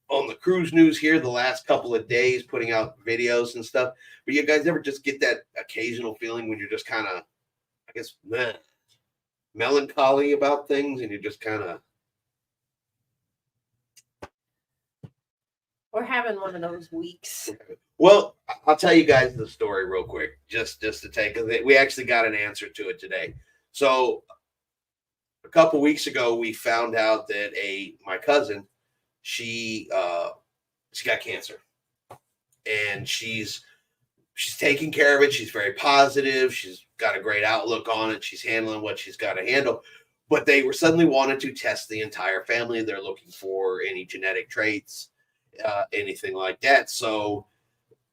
on the cruise news here the last couple of days, putting out videos and stuff. But you guys ever just get that occasional feeling when you're just kind of, I guess, melancholy about things, and you're just kind of. We're having one of those weeks. Well, I'll tell you guys the story real quick, just to take. We actually got an answer to it today. So a couple weeks ago, we found out that my cousin, she got cancer, and she's taking care of it. She's very positive. She's got a great outlook on it. She's handling what she's got to handle. But they were suddenly wanted to test the entire family. They're looking for any genetic traits, anything like that. So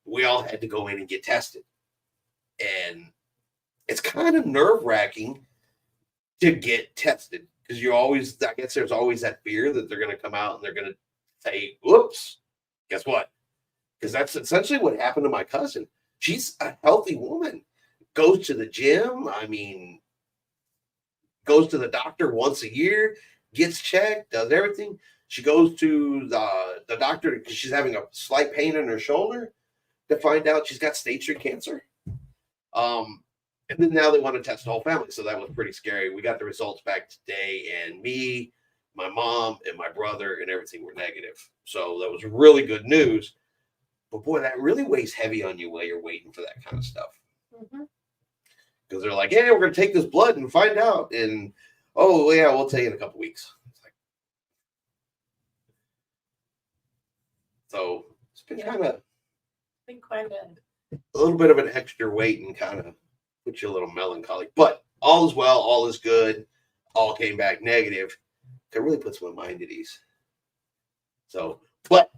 we all had to go in and get tested. And it's kind of nerve-wracking to get tested because I guess there's always that fear that they're going to come out and they're going to say, "Whoops, guess what?" Because that's essentially what happened to my cousin. She's a healthy woman, goes to the gym. I mean, goes to the doctor once a year, gets checked, does everything. She goes to the doctor because she's having a slight pain in her shoulder to find out she's got stage 3 cancer. And then now they want to test the whole family. So that was pretty scary. We got the results back today, and me, my mom, and my brother, and everything were negative. So that was really good news. But boy, that really weighs heavy on you while you're waiting for that kind of stuff. Because they're like, "Yeah, we're going to take this blood and find out." And, "Oh, yeah, we'll tell you in a couple weeks." So it's been kind of a little bit of an extra weight and kind of put you a little melancholy. But all is well, all is good. All came back negative. It really puts my mind at ease. So, but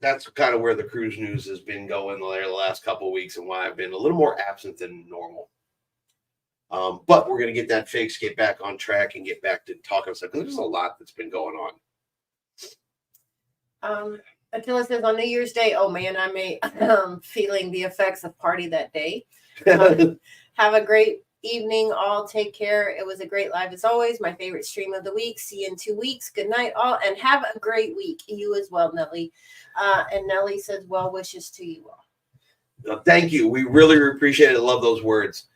that's kind of where the cruise news has been going the last couple of weeks and why I've been a little more absent than normal. But we're going to get that fixed, get back on track, and get back to talking stuff because there's a lot that's been going on. Attila says on New Year's Day, "Oh man, I'm feeling the effects of party that day." Have a great evening, all. Take care. It was a great live as always. My favorite stream of the week. See you in 2 weeks. Good night, all, and have a great week. You as well, Nellie. And Nellie says, "Well wishes to you all." Thank you. We really appreciate it. I love those words.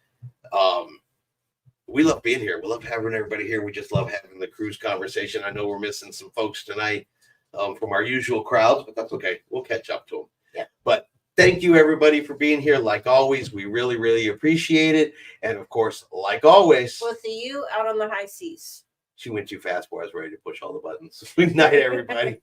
We love being here. We love having everybody here. We just love having the cruise conversation. I know we're missing some folks tonight from our usual crowds, but that's okay. We'll catch up to them. Yeah. But thank you, everybody, for being here. Like always, we really, really appreciate it. And, of course, like always. We'll see you out on the high seas. She went too fast before I was ready to push all the buttons. Good night, everybody.